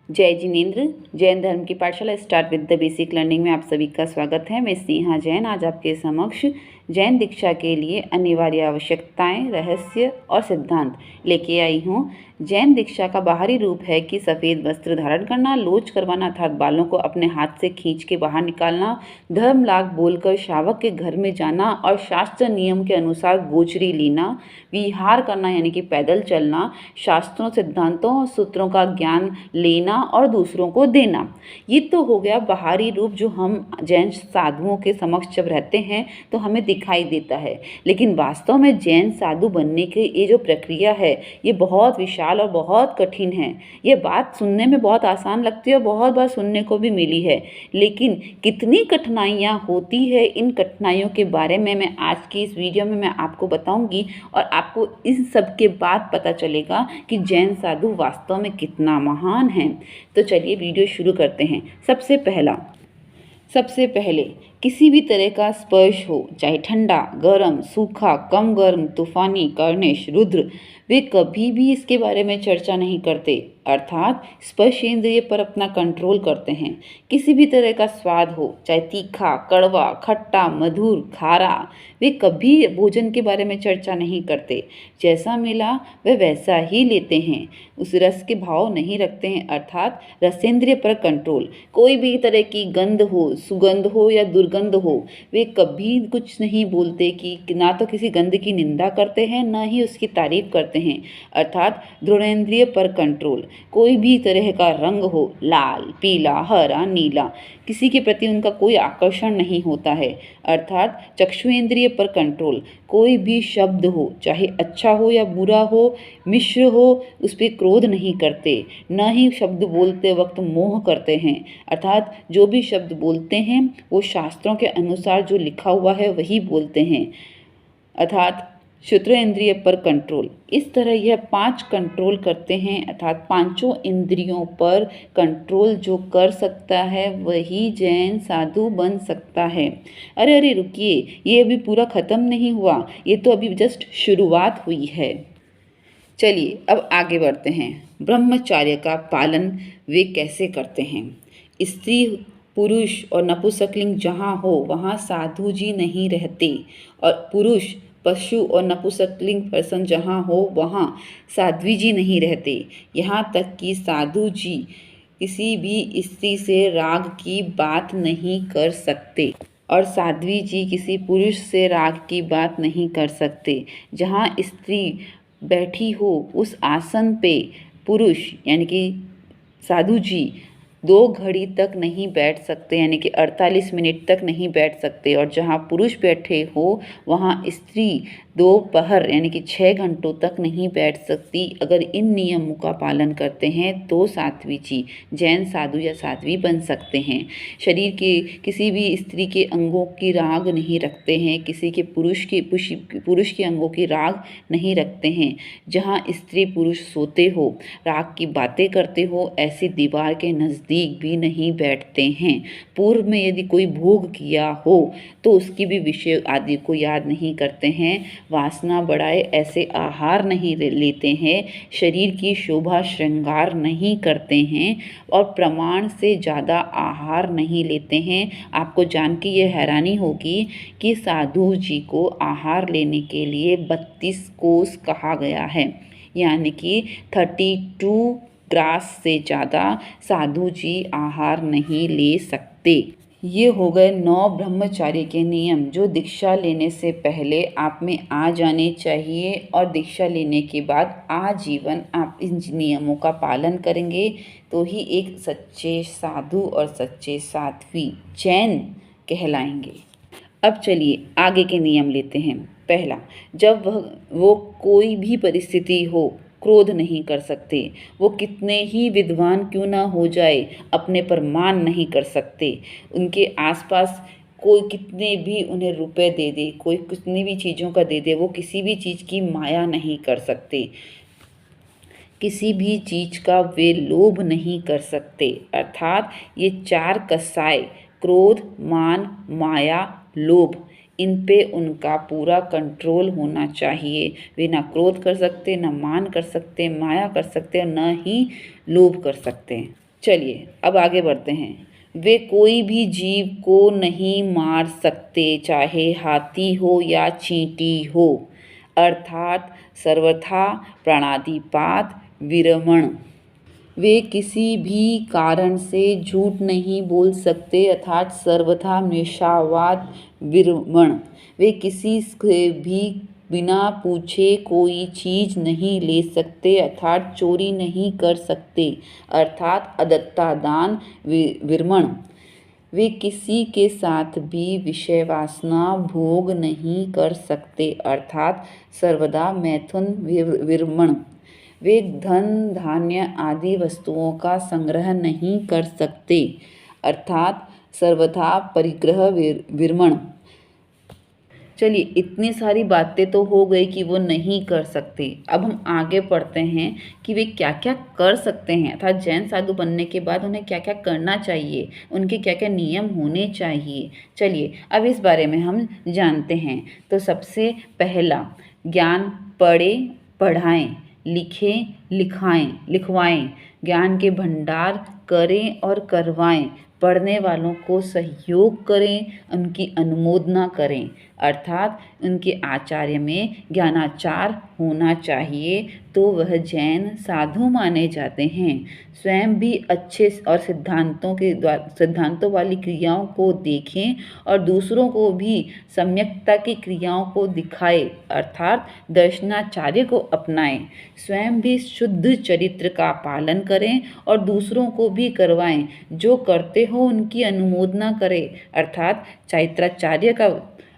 जय जिनेन्द्र। जैन धर्म की पाठशाला start with the basic learning में आप सभी का स्वागत है। मैं स्नेहा जैन आज आपके समक्ष जैन दीक्षा के लिए अनिवार्य आवश्यकताएं, रहस्य और सिद्धांत लेके आई हूँ। जैन दीक्षा का बाहरी रूप है कि सफ़ेद वस्त्र धारण करना, लोच करवाना अर्थात बालों को अपने हाथ से खींच के बाहर निकालना, धर्म लाग बोलकर शावक के घर में जाना और शास्त्र नियम के अनुसार गोचरी लेना, विहार करना यानी कि पैदल चलना, शास्त्रों, सिद्धांतों और सूत्रों का ज्ञान लेना और दूसरों को देना। ये तो हो गया बाहरी रूप जो हम जैन साधुओं के समक्ष जब रहते हैं तो हमें दिखाई देता है। लेकिन वास्तव में जैन साधु बनने की ये जो प्रक्रिया है ये बहुत विशाल और बहुत कठिन है। ये बात सुनने में बहुत आसान लगती है और बहुत बार सुनने को भी मिली है, लेकिन कितनी कठिनाइयाँ होती है, इन कठिनाइयों के बारे में मैं आज की इस वीडियो में मैं आपको बताऊंगी और आपको इन सब के बाद पता चलेगा कि जैन साधु वास्तव में कितना महान है। तो चलिए वीडियो शुरू करते हैं। सबसे पहले किसी भी तरह का स्पर्श हो, चाहे ठंडा, गर्म, सूखा, कम गर्म, तूफानी, कर्णेश, रुद्र, वे कभी भी इसके बारे में चर्चा नहीं करते, अर्थात स्पर्श इंद्रिय पर अपना कंट्रोल करते हैं। किसी भी तरह का स्वाद हो, चाहे तीखा, कड़वा, खट्टा, मधुर, खारा, वे कभी भोजन के बारे में चर्चा नहीं करते। जैसा मिला वे वैसा ही लेते हैं, उस रस के भाव नहीं रखते हैं, अर्थात रसेंद्रिय पर कंट्रोल। कोई भी तरह की गंध हो, सुगंध हो या दुर्गंध हो, वे कभी कुछ नहीं बोलते कि ना तो किसी गंध की निंदा करते हैं ना ही उसकी तारीफ करते हैं, अर्थात धृणेन्द्रिय पर कंट्रोल। कोई भी तरह का रंग हो, लाल, पीला, हरा, नीला, किसी के प्रति उनका कोई आकर्षण नहीं होता है, अर्थात चक्षुएंद्रिय पर कंट्रोल। कोई भी शब्द हो, चाहे अच्छा हो या बुरा हो, मिश्र हो, उस पर क्रोध नहीं करते, न ही शब्द बोलते वक्त मोह करते हैं, अर्थात जो भी शब्द बोलते हैं वो शास्त्रों के अनुसार जो लिखा हुआ है वही बोलते हैं, अर्थात श्रोत्रेंद्रिय पर कंट्रोल। इस तरह यह 5 कंट्रोल करते हैं, अर्थात पांचों इंद्रियों पर कंट्रोल जो कर सकता है वही जैन साधु बन सकता है। अरे रुकिए, ये अभी पूरा ख़त्म नहीं हुआ, ये तो अभी जस्ट शुरुआत हुई है। चलिए अब आगे बढ़ते हैं। ब्रह्मचर्य का पालन वे कैसे करते हैं? स्त्री, पुरुष और नपुंसकलिंग जहाँ हो वहाँ साधु जी नहीं रहते, और पुरुष, पशु और नपुंसकलिंग पर्सन जहाँ हो वहाँ साध्वी जी नहीं रहते। यहाँ तक कि साधु जी किसी भी स्त्री से राग की बात नहीं कर सकते और साध्वी जी किसी पुरुष से राग की बात नहीं कर सकते। जहाँ स्त्री बैठी हो उस आसन पे पुरुष यानी कि साधु जी 2 घड़ी तक नहीं बैठ सकते, यानी कि 48 मिनट तक नहीं बैठ सकते, और जहाँ पुरुष बैठे हो वहाँ स्त्री दोपहर यानी कि 6 घंटों तक नहीं बैठ सकती। अगर इन नियमों का पालन करते हैं तो साध्वी जी जैन साधु या साध्वी बन सकते हैं। शरीर के किसी भी स्त्री के अंगों की राग नहीं रखते हैं, किसी के पुरुष के अंगों की राग नहीं रखते हैं। जहाँ स्त्री पुरुष सोते हो, राग की बातें करते हो, ऐसी दीवार के नज़दीक भी नहीं बैठते हैं। पूर्व में यदि कोई भोग किया हो तो उसकी भी विषय आदि को याद नहीं करते हैं, वासना बढ़ाए ऐसे आहार नहीं लेते हैं, शरीर की शोभा श्रृंगार नहीं करते हैं और प्रमाण से ज़्यादा आहार नहीं लेते हैं। आपको जान के ये हैरानी होगी कि साधु जी को आहार लेने के लिए 32 कोस कहा गया है, यानी कि 32 ग्रास से ज़्यादा साधु जी आहार नहीं ले सकते। ये हो गए 9 ब्रह्मचार्य के नियम जो दीक्षा लेने से पहले आप में आ जाने चाहिए, और दीक्षा लेने के बाद आजीवन आप इन नियमों का पालन करेंगे तो ही एक सच्चे साधु और सच्चे साध्वी जैन कहलाएंगे। अब चलिए आगे के नियम लेते हैं। पहला, जब वो कोई भी परिस्थिति हो क्रोध नहीं कर सकते। वो कितने ही विद्वान क्यों ना हो जाए, अपने पर मान नहीं कर सकते। उनके आसपास कोई कितने भी उन्हें रुपए दे दे, कोई कितनी भी चीज़ों का दे दे, वो किसी भी चीज़ की माया नहीं कर सकते। किसी भी चीज़ का वे लोभ नहीं कर सकते, अर्थात ये 4 कसाय क्रोध, मान, माया, लोभ, इन पे उनका पूरा कंट्रोल होना चाहिए। वे ना क्रोध कर सकते, ना मान कर सकते, माया कर सकते और न ही लोभ कर सकते हैं। चलिए अब आगे बढ़ते हैं। वे कोई भी जीव को नहीं मार सकते, चाहे हाथी हो या चींटी हो, अर्थात सर्वथा प्राणादिपात विरमण। वे किसी भी कारण से झूठ नहीं बोल सकते, अर्थात सर्वथा निशावाद विरमण। वे किसी से भी बिना पूछे कोई चीज नहीं ले सकते, अर्थात चोरी नहीं कर सकते, अर्थात अदत्ता दान विरमण। वे किसी के साथ भी विषय वासना भोग नहीं कर सकते, अर्थात सर्वदा मैथुन विरमण। वे धन धान्य आदि वस्तुओं का संग्रह नहीं कर सकते, अर्थात सर्वथा परिग्रह विरमण। चलिए इतनी सारी बातें तो हो गई कि वो नहीं कर सकते। अब हम आगे पढ़ते हैं कि वे क्या क्या कर सकते हैं, अर्थात जैन साधु बनने के बाद उन्हें क्या क्या करना चाहिए, उनके क्या क्या नियम होने चाहिए। चलिए अब इस बारे में हम जानते हैं। तो सबसे पहला, ज्ञान पढ़ें पढ़ाएं, लिखें लिखवाएं, ज्ञान के भंडार करें और करवाएं, पढ़ने वालों को सहयोग करें, उनकी अनुमोदना करें, अर्थात उनके आचार्य में ज्ञानाचार होना चाहिए, तो वह जैन साधु माने जाते हैं। स्वयं भी अच्छे और सिद्धांतों वाली क्रियाओं को देखें और दूसरों को भी सम्यकता की क्रियाओं को दिखाए, अर्थात दर्शनाचार्य को अपनाएं। स्वयं भी शुद्ध चरित्र का पालन करें और दूसरों को भी करवाएं। जो करते हो उनकी अनुमोदना करें, अर्थात चैत्राचार्य का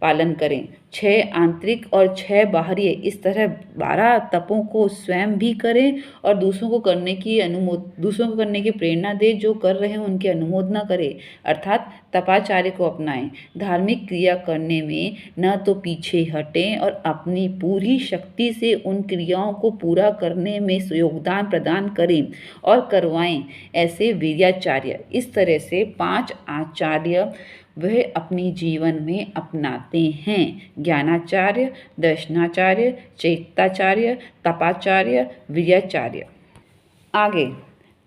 पालन करें। 6 आंतरिक और 6 बाहरी, इस तरह 12 तपों को स्वयं भी करें और दूसरों को करने की प्रेरणा दे। जो कर रहे हैं उनकी अनुमोदना करें, अर्थात तपाचार्य को अपनाएं। धार्मिक क्रिया करने में न तो पीछे हटें और अपनी पूरी शक्ति से उन क्रियाओं को पूरा करने में योगदान प्रदान करें और करवाएं, ऐसे वीर्याचार्य। इस तरह से 5 आचार्य वह अपनी जीवन में अपनाते हैं। ज्ञानाचार्य, दर्शनाचार्य, चैत्राचार्य, तपाचार्य, वीर्याचार्य। आगे,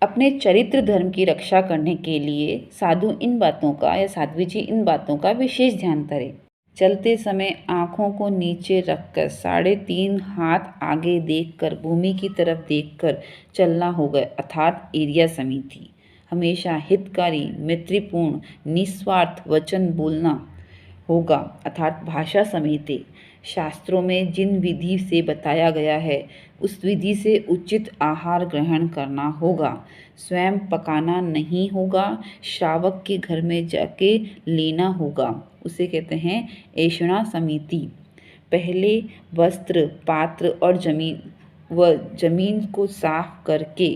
अपने चरित्र धर्म की रक्षा करने के लिए साधु इन बातों का या साध्वी जी इन बातों का विशेष ध्यान करें। चलते समय आँखों को नीचे रखकर 3.5 हाथ आगे देखकर भूमि की तरफ देखकर चलना होगा, अर्थात एरिया समिति। हमेशा हितकारी, मैत्रीपूर्ण, निस्वार्थ वचन बोलना होगा, अर्थात भाषा समिति। शास्त्रों में जिन विधि से बताया गया है उस विधि से उचित आहार ग्रहण करना होगा। स्वयं पकाना नहीं होगा, श्रावक के घर में जाके लेना होगा, उसे कहते हैं ऐषणा समिति। पहले वस्त्र, पात्र और जमीन को साफ करके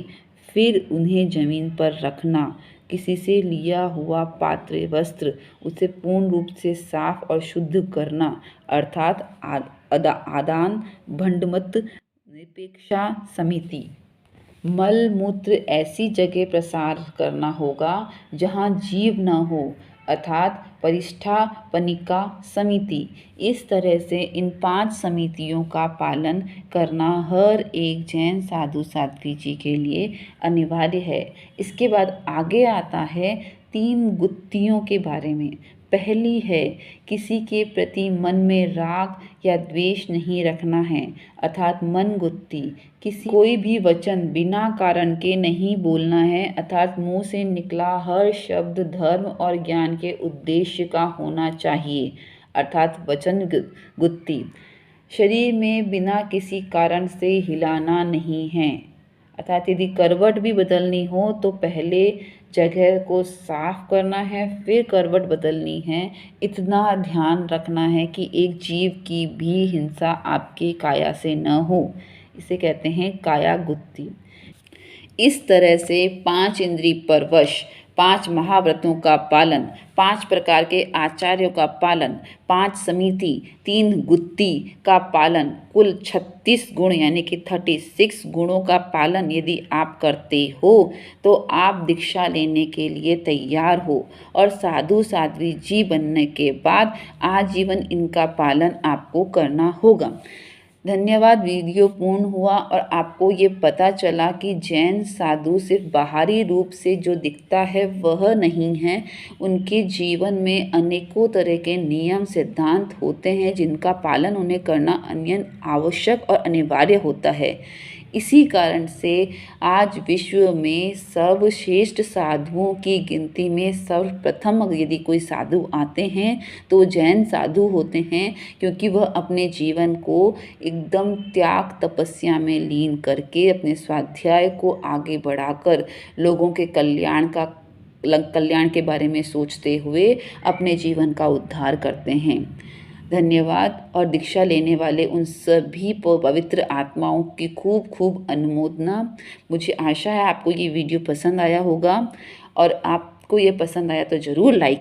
फिर उन्हें जमीन पर रखना। किसी से लिया हुआ पात्र वस्त्र उसे पूर्ण रूप से साफ और शुद्ध करना, अर्थात आदान भंडमत निरपेक्षा समिति। मल मूत्र ऐसी जगह प्रसार करना होगा जहाँ जीव न हो, अर्थात परिष्ठा पनिका समिति। इस तरह से इन 5 समितियों का पालन करना हर एक जैन साधु साध्वी जी के लिए अनिवार्य है। इसके बाद आगे आता है 3 गुत्थियों के बारे में। पहली है, किसी के प्रति मन में राग या द्वेष नहीं रखना है, अर्थात मन गुत्थी। कोई भी वचन बिना कारण के नहीं बोलना है, अर्थात मुंह से निकला हर शब्द धर्म और ज्ञान के उद्देश्य का होना चाहिए, अर्थात वचन गुत्थी। शरीर में बिना किसी कारण से हिलाना नहीं है, अर्थात यदि करवट भी बदलनी हो तो पहले जगह को साफ करना है, फिर करवट बदलनी है। इतना ध्यान रखना है कि एक जीव की भी हिंसा आपके काया से न हो, इसे कहते हैं काया गुत्थी। इस तरह से 5 इंद्रिय पर वश, 5 महाव्रतों का पालन, 5 प्रकार के आचार्यों का पालन, 5 समिति, 3 गुत्थी का पालन, कुल 36 गुण यानी कि 36 गुणों का पालन यदि आप करते हो तो आप दीक्षा लेने के लिए तैयार हो और साधु साध्वी जी बनने के बाद आजीवन इनका पालन आपको करना होगा। धन्यवाद। वीडियो पूर्ण हुआ और आपको ये पता चला कि जैन साधु सिर्फ बाहरी रूप से जो दिखता है वह नहीं है। उनके जीवन में अनेकों तरह के नियम सिद्धांत होते हैं जिनका पालन उन्हें करना आवश्यक और अनिवार्य होता है। इसी कारण से आज विश्व में सर्वश्रेष्ठ साधुओं की गिनती में सर्वप्रथम यदि कोई साधु आते हैं तो जैन साधु होते हैं, क्योंकि वह अपने जीवन को एकदम त्याग तपस्या में लीन करके अपने स्वाध्याय को आगे बढ़ाकर लोगों के कल्याण के बारे में सोचते हुए अपने जीवन का उद्धार करते हैं। धन्यवाद। और दीक्षा लेने वाले उन सभी पवित्र आत्माओं की खूब खूब अनुमोदना। मुझे आशा है आपको ये वीडियो पसंद आया होगा और आपको ये पसंद आया तो ज़रूर लाइक